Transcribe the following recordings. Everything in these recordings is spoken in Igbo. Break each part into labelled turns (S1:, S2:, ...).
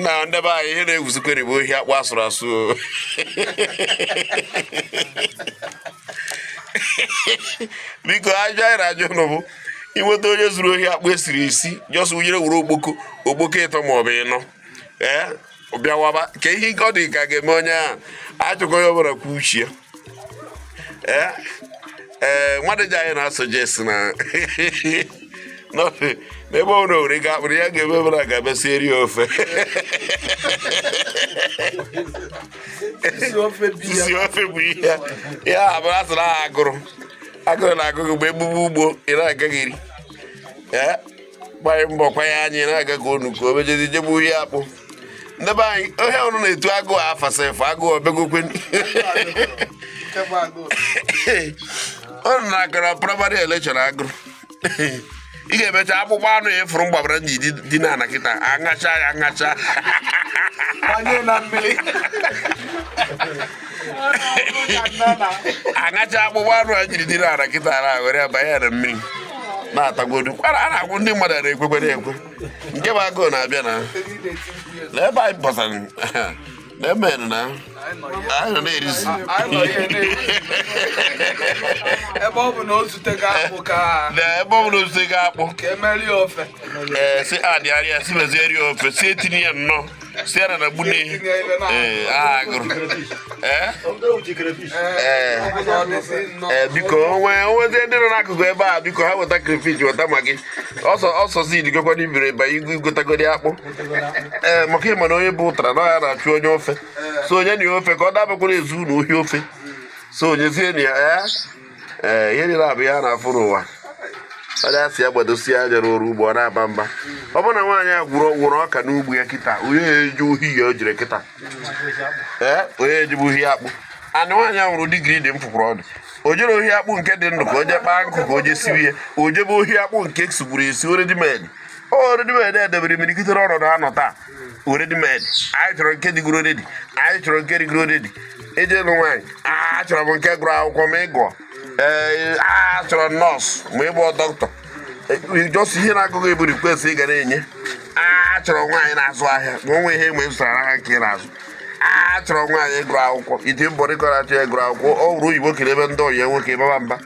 S1: na ndebe anyị ihe na-egwuzikwere bụ ohi akpụ asụrụ asụ biko ajụ anyị na-ajụ ụnụ bụ inweta onye zuru ohi akpụ esiri esi jọs wụnyere were ogboko ịtọ maọbụ ịnọ bịawaba ka ihe nke ọ dị ka ga-eme onye ahụ achụkọ ya ọbụla kwa uche nwadịja anyị na-asọjesi na n'ebe ọ na owere ga-akpụrụ ya ga-eme bụla ga-abịasị eri ofe isi ofe bụ ihe ya abụrụ asịrị ahụ agụrụ na-agụ gị mgbe egbugbu ugbo ị na-agaghị eri gbanye mbọ kwanye anyị na-aga ka onu ka o mejezi jebe uhie akpụ ndebe anyị ohe ọrụ na-etu agụụ afasa efe agụụ obegokwe ọ na akara praịmarị elekshọn agụrụ ị ga-emecha akpụkpọ anụ ya efuru mgbabara nji dị na ana kịta aṅacha ya aṅacha aṅacha akpụkpọ anụ a jiri dị na ana kịta na were abanye ya na mmiri na-atagodu kwara a na-agwụ ndị mmadụ na-ekwekwere ekwe nke bụ agụụ na-abịa na ebe anyị pụtara na-emen na anyị nọ na-erizi
S2: ebe ọ bụ na o zutego akpụ ka emeri ofe
S1: si adịarịa si mezieri ofe si etinye ya nnọọ si ara na gbune agụrụ biko onwezie ndị nọ n'akụkụ ebe a biko ha weta crayfish weta magi ọsọzi idigokwa n'ibiri ba igotagodi akpụ maka ịma na onye bụ ụtara na ya na-achụ onye ofe so onye na ya ofe ka ọ dabakwara ezu na ohi ofe so onyezie na ya ihe niile abụ ya na-afụ n'ụwa onye asị ya gbadosie anya n'ọrụ ugbo ọ na-aba mba ọ bụ na nwaanyị a gwụrụ ọka n'ugbo ya kịta onye eji ohi ya o jiri kịta onye ejibu ohi akpụ ana nwaanyị a nwụrụ digrii dị mfụkwụrụ ọdụ o jere ohi akpụ nke dị ndụ ka o jee kpaa nkụ ka o jee siwe ya o jebe ohi akpụ nke sugburu esi oredimedi edebere imirikitere ọnọdụ ha nọ taa oredimedi anyị chọrọ nke dịgoro redi anyị chọrọ nke dịgoro redi ejelu nwaanyị achọrọ m nke gụrụ akwụkwọ ma ị gụọ achọrọ nọọsụ ma ị bụ dọkịta jọs ihe na-agụgụ ebu rikwesị ị ga na-enye achọrọ nwaanyị na-azụ ahịa ma onwe ihe enwe zụtara ha nke ị na-azụ achọrọ nwaanyị ịgụrụ akwụkwọ ite mbọ dịkọ na-achọ ya gụrụ akwụkwọ ọ bụrụ oyibo kere ebe ndị ọyị nwoke baba mba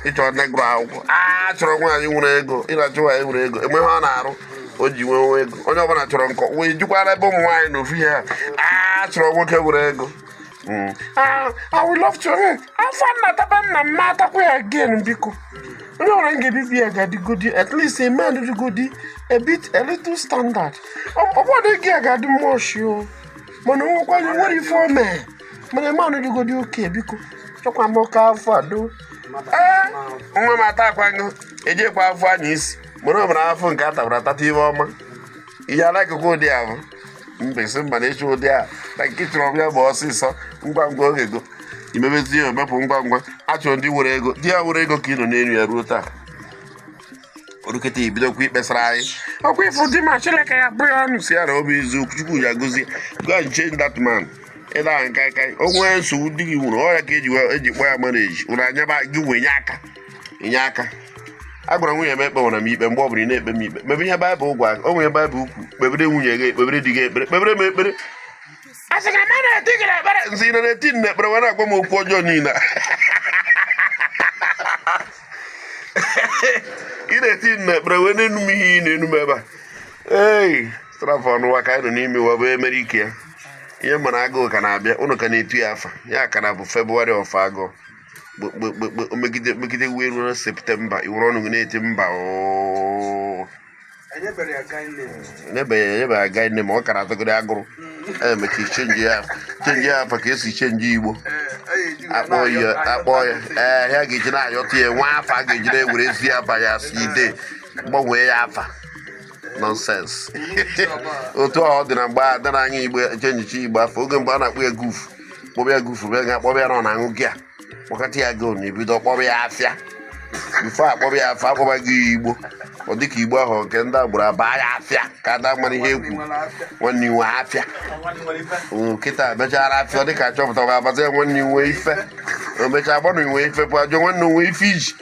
S1: ịchọrọ ndị gụrụ akwụkwọ achọrọ nwaanyị nwere ego ịna-achọ nwaanyị nwere ego enwe ha ọ na-arụ o ji nwee nwe ego onye ọbụla chọrọ nkọ wee jukwara ebe ụmụ nwaanyị na ofu ihe ha achọrọ nwoke nwere ego I would love to afọ nnataba nna m ma atakwa ya again biko onye ọbụla m ga-ebibi ya ga-adịgodi at least a man dịgodi a little standard ọbọdụ gị a ga-adị mọshi o mana onwekwanye nwere ife ome mana mmanụ dịgodi oke biko chọkwa m oke afọ ado nwa m ata akwago ejekwa afọ anya isi mana ọbara afọ nke atabara atata ihe ọma ihe anaghịkwa ụdị ahụ mbesi mba na-eche ụdị a na nke chọrọ ọbịa bụ ọsịsọ ngwa ngwa oge ego imebezi ya omepụ ngwa ngwa achọrọ ndị were ego di ya were ego ka ị nọ n'elu ya ruo taa oruketa ibidokwa ikpesara anyị ọkwa ịfụ di ma Chineke ya bụ ya ọnụ si ya na ọ bụ eziokwu Chukwu ya gozie go and change that man ịda ahụ nkaịkaị o nwee nsogbu di gị nwụrụ ọya ka eji kpọ ya mareji ụrụ anyaba gị wee nye aka a gwara nwunye m ekpewara m ikpe mgbe ọ bụla ị na-ekpe m ikpe mebe ihe Baịbụl gwa o nwere Baịbụl ukwu kpebere nwunye gị ekpebere di gị ekpere kpebere m ekpere a sị ka ma na-eti gị n'ekpere nsị ị na-eti m n'ekpere wee na-agwa m okwu ọjọọ niile ị na-eti m n'ekpere wee na-enu m ihe ị na-enu m ebe a strafọ ọnụwa ka anyị nọ n'ime ụwa bụ emere ike ya ihe mara agụụ ka na-abịa ụnụ ka na-etu ya afa ya ka na bụ Febụwarị of agụụ megide wee ruo Septemba iwere ọnụ gị na-eti mba enyebeghị ya gaa nne ma ọ kara atọgoro agụrụ emecha chenji ya afa ka esi chenji Igbo akpọ ya ya ga-eji na-ayọta ya nwa afa a ga-eji na-ewere ezi afa ya si ide gbanwee ya afa nọnsens otu ọ dị na mgbe a dara anya Igbo chenjicha Igbo afọ oge mgbe a na-akpọ ya gufu kpọbịa ya gufu kpọbịa ya nọ na aṅụ gị a kpọkọta ya go na ebido kpọbịa ya afịa bifo akpọbịa ya afọ akpọba gị Igbo ọ dịka Igbo ahụ nke ndị agbụrụ abaa ya afịa ka ada mara ihe egwu nwanne inwe afịa nkịta mechara afịa dịka achọpụta ga abazi ya nwanne inwe ife o mechaa agbanụ inwe ife bụ ajọ nwanne onwe ife iji